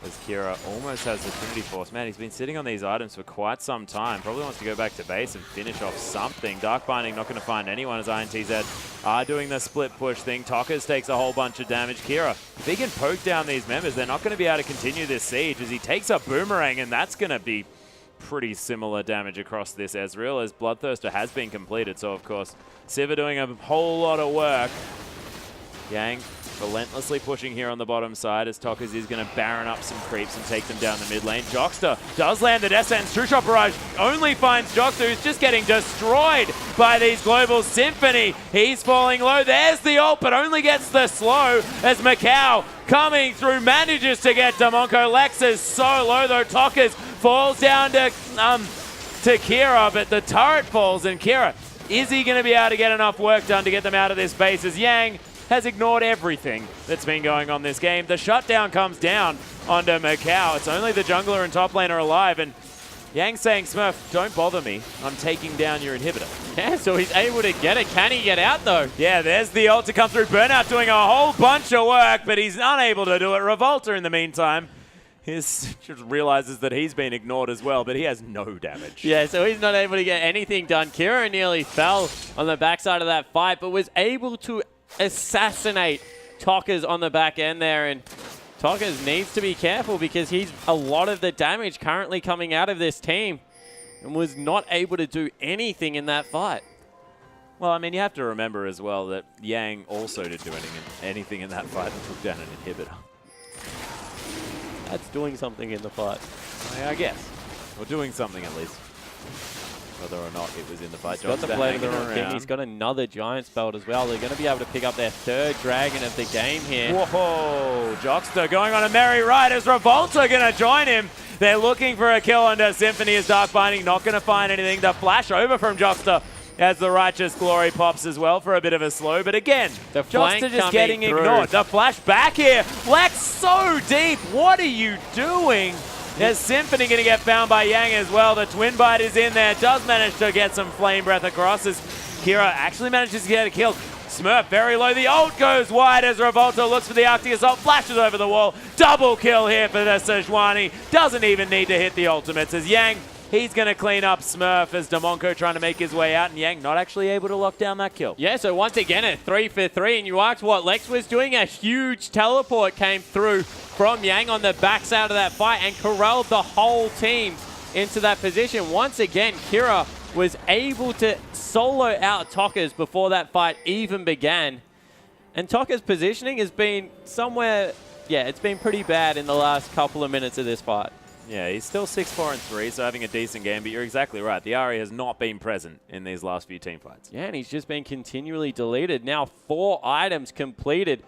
S1: As Kira almost has the Trinity Force. Man, he's been sitting on these items for quite some time. Probably wants to go back to base and finish off something. Dark Binding not going to find anyone as INTZ are doing the split push thing. Tokkers takes a whole bunch of damage. Kira, if he can poke down these members, they're not going to be able to continue this siege as he takes a boomerang, and that's going to be pretty similar damage across this Ezreal as Bloodthirster has been completed. So, of course, Sivir doing a whole lot of work. Yang relentlessly pushing here on the bottom side as Tokkers is going to Baron up some creeps and take them down the mid lane. Jockster does land the Death Sentence. True Shot Barrage only finds Jockster, who's just getting destroyed by these Global Symphony. He's falling low. There's the ult, but only gets the slow as Macau coming through manages to get Damonko. Lex is so low though. Tokkers falls down to Kira, but the turret falls, and Kira, is he going to be able to get enough work done to get them out of this base as Yang has ignored everything that's been going on this game. The shutdown comes down onto Macau. It's only the jungler and top lane are alive, and Yang saying, Smurf, don't bother me. I'm taking down your inhibitor.
S2: Yeah, so he's able to get it. Can he get out, though?
S1: Yeah, there's the ult to come through. Burnout doing a whole bunch of work, but he's unable to do it. Revolta, in the meantime, just realizes that he's been ignored as well, but he has no damage.
S2: Yeah, so he's not able to get anything done. Kira nearly fell on the backside of that fight, but was able to assassinate Tokkers on the back end there, and Tokkers needs to be careful because he's a lot of the damage currently coming out of this team and was not able to do anything in that fight.
S1: Well, I mean, you have to remember as well that Yang also didn't do anything in that fight and took down an inhibitor.
S2: That's doing something in the fight.
S1: I guess. Or doing something at least. Whether or not it was in the fight.
S2: He's got the Blade of the Wrong King. He's got another Giant's Belt as well. They're going to be able to pick up their third dragon of the game here.
S1: Whoa! Jockster going on a merry ride as Revolta going to join him. They're looking for a kill under Symphony as Dark Binding not going to find anything. The flash over from Jockster as the Righteous Glory pops as well for a bit of a slow. But again,
S2: the
S1: Jockster just getting ignored. The flash back here. Lex so deep. What are you doing? There's Symphony going to get found by Yang as well. The Twin Bite is in there. Does manage to get some Flame Breath across as Kira actually manages to get a kill. Smurf very low. The ult goes wide as Revolta looks for the Arctic Assault. Flashes over the wall. Double kill here for the Sejuani. Doesn't even need to hit the ultimates as Yang, he's going to clean up Smurf as Damonko trying to make his way out, and Yang not actually able to lock down that kill.
S2: Yeah, so once again a 3 for 3, and you asked what Lex was doing. A huge teleport came through from Yang on the backside of that fight and corralled the whole team into that position. Once again, Kira was able to solo out Tokkers before that fight even began. And Tokkers' positioning has been somewhere, yeah, it's been pretty bad in the last couple of minutes of this fight.
S1: Yeah, he's still 6-4-3, so having a decent game, but you're exactly right. The Ahri has not been present in these last few team fights.
S2: Yeah, and he's just been continually deleted. Now 4 items completed.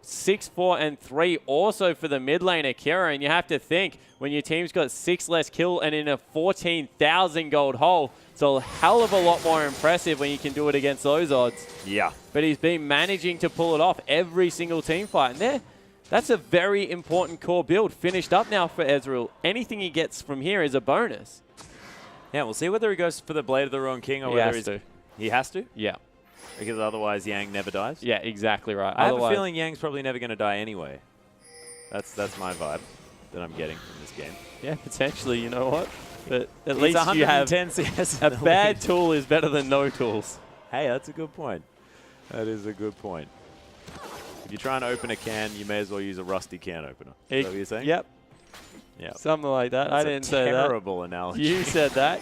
S2: 6-4-3 also for the mid lane Akira, and you have to think when your team's got 6 less kill and in a 14,000 gold hole, it's a hell of a lot more impressive when you can do it against those odds.
S1: Yeah.
S2: But he's been managing to pull it off every single team fight, and there, that's a very important core build finished up now for Ezreal. Anything he gets from here is a bonus.
S1: Yeah, we'll see whether he goes for the Blade of the Wrong King or whether he has to.
S2: Yeah.
S1: Because otherwise Yang never dies?
S2: Yeah, exactly right.
S1: I have a feeling Yang's probably never going to die anyway. That's my vibe that I'm getting from this game.
S2: Yeah, potentially, you know what? But at
S1: He's
S2: least you have
S1: CS
S2: a bad tool is better than no tools.
S1: Hey, that's a good point. That is a good point. If you're trying to open a can, you may as well use a rusty can opener. Is that what you're saying?
S2: Yep.
S1: Yeah.
S2: Something like that.
S1: That's
S2: I didn't say that.
S1: Terrible analogy.
S2: You said that.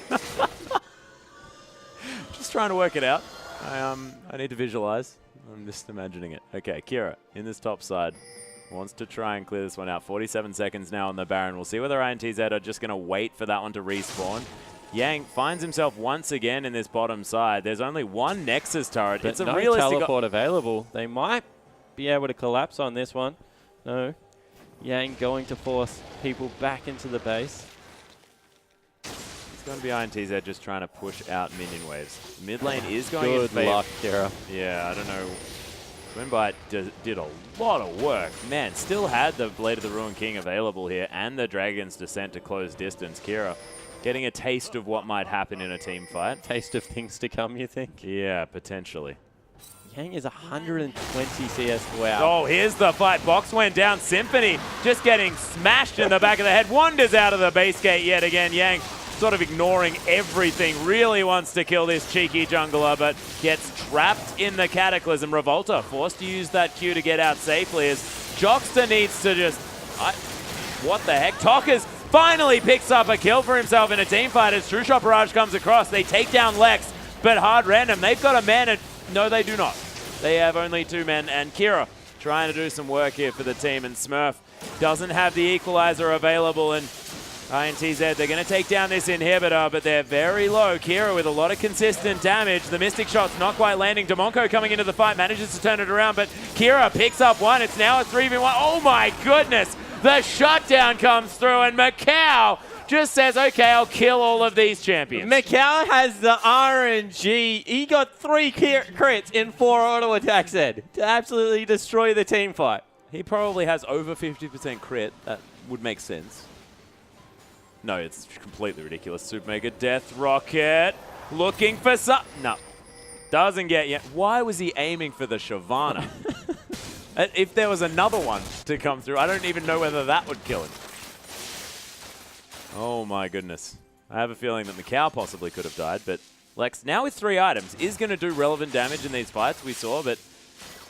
S1: Just trying to work it out. I need to visualize. I'm just imagining it. Okay, Kira in this top side wants to try and clear this one out. 47 seconds now on the Baron. We'll see whether INTZ are just going to wait for that one to respawn. Yang finds himself once again in this bottom side. There's only one Nexus turret.
S2: But
S1: it's a
S2: no
S1: realistic
S2: teleport available. They might be able to collapse on this one. No. Yang going to force people back into the base.
S1: It's going to be INTZ just trying to push out minion waves. Mid lane is going in
S2: Good
S1: favor.
S2: luck, Kira.
S1: Yeah, I don't know. Twinbite did a lot of work. Man, still had the Blade of the Ruined King available here and the Dragon's Descent to close distance. Kira getting a taste of what might happen in a team fight.
S2: Taste of things to come, you think?
S1: Yeah, potentially.
S2: Yang is 120 CS wow.
S1: Oh, here's the fight. Box went down. Symphony just getting smashed in the back of the head. Wanders out of the base gate yet again. Yang sort of ignoring everything. Really wants to kill this cheeky jungler, but gets trapped in the Cataclysm. Revolta forced to use that Q to get out safely as Jockster needs to just... what the heck? Tockers finally picks up a kill for himself in a team fight as True Shot Barrage comes across. They take down Lex, but Hard Random, they've got a man and... No, they do not. They have only 2 men, and Kira trying to do some work here for the team, and Smurf doesn't have the equalizer available, and INTZ, they're going to take down this inhibitor, but they're very low. Kira with a lot of consistent damage. The Mystic Shot's not quite landing. Demonco coming into the fight, manages to turn it around, but Kira picks up one. It's now a 3v1. Oh my goodness! The shutdown comes through, and Macau just says, okay, I'll kill all of these champions.
S2: Macau has the RNG. He got 3 crits in 4 auto attacks, Ed, to absolutely destroy the team fight.
S1: He probably has over 50% crit. That would make sense. No, it's completely ridiculous. Super Mega Death Rocket looking for some... No. Doesn't get yet. Why was he aiming for the Shyvana? If there was another one to come through, I don't even know whether that would kill him. Oh my goodness. I have a feeling that Macau possibly could have died, but Lex, now with 3 items, is going to do relevant damage in these fights, we saw, but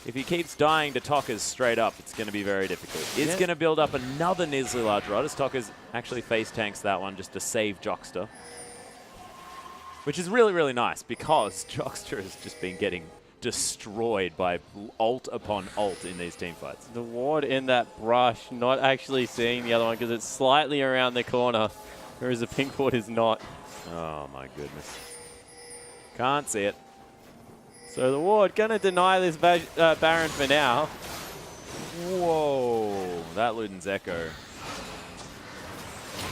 S1: if he keeps dying to Tockers straight up, it's going to be very difficult. It's going to build up another Nizzly Large Rod as Tockers actually face tanks that one just to save Jockster. Which is really, really nice because Jockster has just been getting destroyed by ult upon ult in these team fights.
S2: The ward in that brush, not actually seeing the other one because it's slightly around the corner, whereas the pink ward is not.
S1: Oh my goodness. Can't see it.
S2: So the ward going to deny this Baron for now.
S1: Whoa, that Luden's Echo.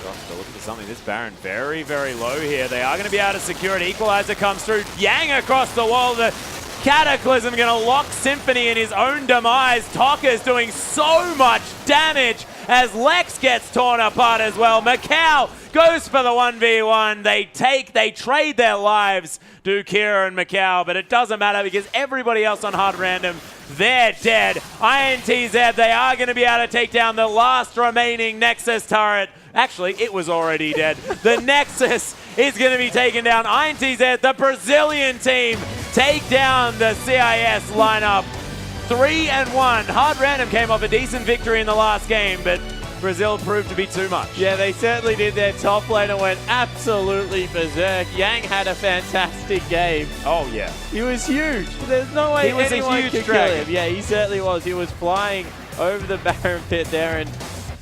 S1: Jockster looking for something. This Baron very, very low here. They are going to be able to secure it. Equalizer comes through. Yang across the wall. The Cataclysm going to lock Symphony in his own demise. Tockers doing so much damage as Lex gets torn apart as well. Macau goes for the 1v1. They trade their lives, do Kira and Macau, but it doesn't matter because everybody else on Hard Random, they're dead. INTZ, they are going to be able to take down the last remaining Nexus turret. Actually, it was already dead. The Nexus is going to be taken down. INTZ, the Brazilian team, take down the CIS lineup. 3-1. Hard Random came off a decent victory in the last game, but Brazil proved to be too much.
S2: Yeah, they certainly did. Their top laner went absolutely berserk. Yang had a fantastic game.
S1: Oh, yeah.
S2: He was huge. There's no way anyone
S1: huge
S2: could kill him. Yeah, he certainly was. He was flying over the Baron pit there, and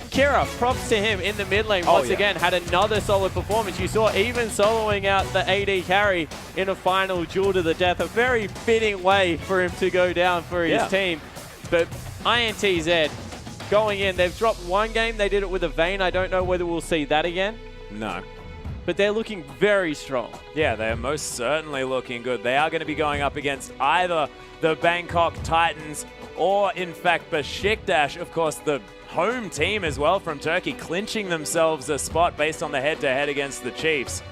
S2: Kira, props to him in the mid lane once again, had another solid performance. You saw even soloing out the AD carry in a final duel to the death. A very fitting way for him to go down for his team. But INTZ going in, they've dropped 1 game. They did it with a Vayne. I don't know whether we'll see that again.
S1: No.
S2: But they're looking very strong. Yeah,
S1: they are most certainly looking good. They are going to be going up against either the Bangkok Titans or, in fact, Besiktas, of course, the home team as well from Turkey, clinching themselves a spot based on the head-to-head against the Chiefs.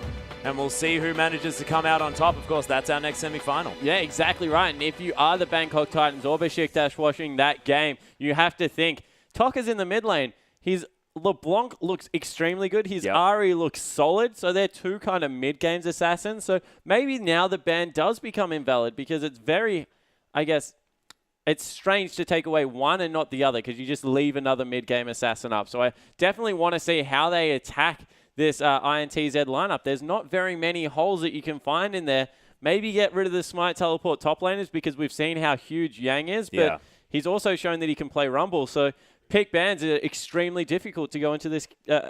S1: And we'll see who manages to come out on top. Of course, that's our next semi-final.
S2: Yeah, exactly right. And if you are the Bangkok Titans or Besiktas watching that game, you have to think, Tocker's in the mid lane. His LeBlanc looks extremely good. His Ahri looks solid. So they're 2 kind of mid-games assassins. So maybe now the ban does become invalid because it's very, I guess, it's strange to take away one and not the other because you just leave another mid-game assassin up. So I definitely want to see how they attack this INTZ lineup. There's not very many holes that you can find in there. Maybe get rid of the Smite Teleport top laners because we've seen how huge Yang is, but he's also shown that he can play Rumble. So pick bans are extremely difficult to go into this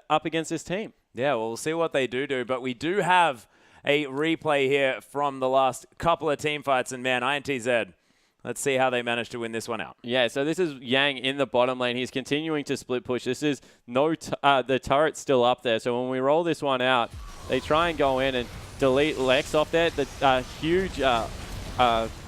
S2: up against this team.
S1: Yeah, well, we'll see what they do, but we do have a replay here from the last couple of team fights, and man, INTZ, let's see how they manage to win this one out.
S2: Yeah, so this is Yang in the bottom lane. He's continuing to split push. This is the turret's still up there. So when we roll this one out, they try and go in and delete Lex off there. The huge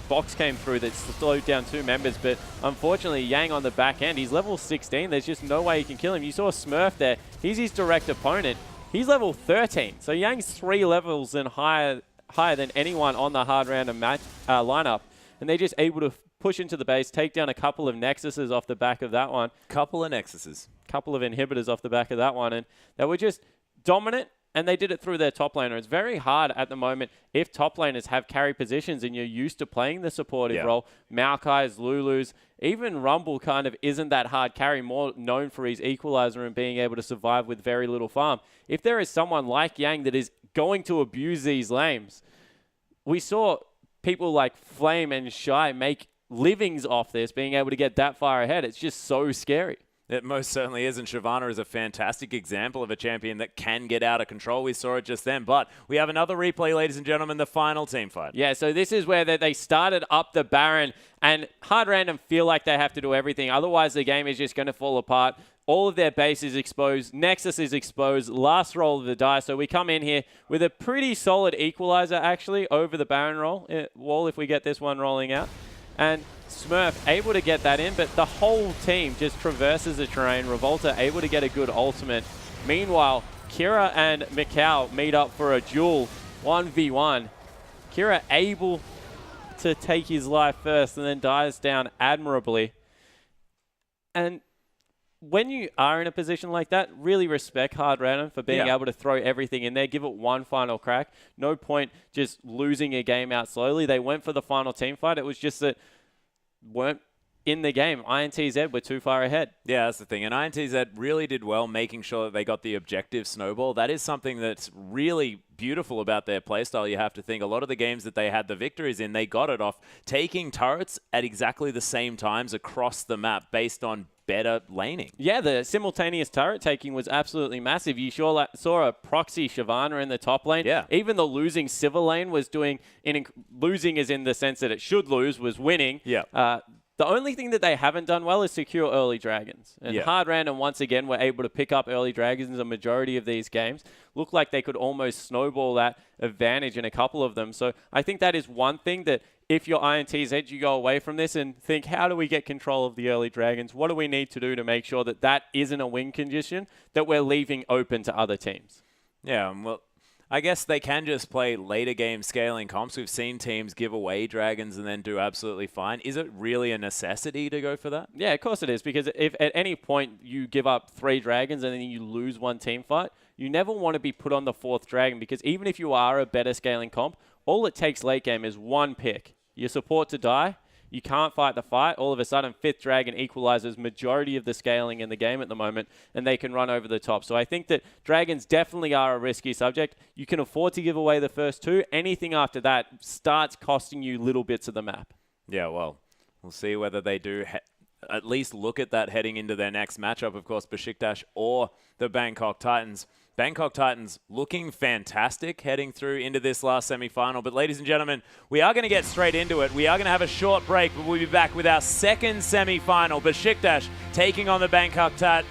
S2: box came through that slowed down 2 members. But unfortunately, Yang on the back end, he's level 16. There's just no way you can kill him. You saw Smurf there. He's his direct opponent. He's level 13. So Yang's 3 levels and higher than anyone on the Hard Random match lineup. and they're just able to push into the base, take down a couple of Nexuses off the back of that one.
S1: Couple of Nexuses.
S2: Couple of inhibitors off the back of that one, and they were just dominant, and they did it through their top laner. It's very hard at the moment if top laners have carry positions and you're used to playing the supportive role. Maokai's, Lulu's, even Rumble kind of isn't that hard carry, more known for his equalizer and being able to survive with very little farm. If there is someone like Yang that is going to abuse these lanes, we saw people like Flame and Shy make livings off this, being able to get that far ahead. It's just so scary.
S1: It most certainly is, and Shyvana is a fantastic example of a champion that can get out of control. We saw it just then, but we have another replay, ladies and gentlemen, the final team fight.
S2: Yeah, so this is where they started up the Baron, and Hard Random feel like they have to do everything. Otherwise, the game is just going to fall apart. All of their base is exposed. Nexus is exposed. Last roll of the die. So we come in here with a pretty solid equalizer, actually, over the Baron wall if we get this one rolling out. And Smurf able to get that in, but the whole team just traverses the terrain. Revolta able to get a good ultimate. Meanwhile, Kira and Mikau meet up for a duel 1v1. Kira able to take his life first and then dies down admirably. And when you are in a position like that, really respect Hard Random for being able to throw everything in there, give it one final crack. No point just losing a game out slowly. They went for the final team fight. It was just that weren't in the game. INTZ were too far ahead.
S1: Yeah, that's the thing. And INTZ really did well making sure that they got the objective snowball. That is something that's really beautiful about their playstyle. You have to think a lot of the games that they had the victories in, they got it off taking turrets at exactly the same times across the map based on better laning. Yeah,
S2: the simultaneous turret taking was absolutely massive. You sure saw a proxy Shyvana in the top lane.
S1: Yeah.
S2: Even the losing Civil lane was doing, losing is in the sense that it should lose, was winning.
S1: Yeah.
S2: The only thing that they haven't done well is secure early dragons. And Hard Random, once again, were able to pick up early dragons in the majority of these games. Looked like they could almost snowball that advantage in a couple of them. So I think that is one thing that if you're INTZ, you go away from this and think, how do we get control of the early dragons? What do we need to do to make sure that that isn't a win condition that we're leaving open to other teams?
S1: Yeah, well, I guess they can just play later game scaling comps. We've seen teams give away dragons and then do absolutely fine. Is it really a necessity to go for that?
S2: Yeah, of course it is, because if at any point you give up 3 dragons and then you lose one team fight, you never want to be put on the 4th dragon, because even if you are a better scaling comp, all it takes late game is one pick. Your support to die, you can't fight the fight. All of a sudden, 5th dragon equalizes majority of the scaling in the game at the moment, and they can run over the top. So I think that dragons definitely are a risky subject. You can afford to give away the first 2. Anything after that starts costing you little bits of the map.
S1: Yeah, well, we'll see whether they do at least look at that heading into their next matchup, of course, Besiktas or the Bangkok Titans. Bangkok Titans looking fantastic heading through into this last semi-final. But ladies and gentlemen, we are going to get straight into it. We are going to have a short break, but we'll be back with our second semi-final. Besiktas taking on the Bangkok Titans.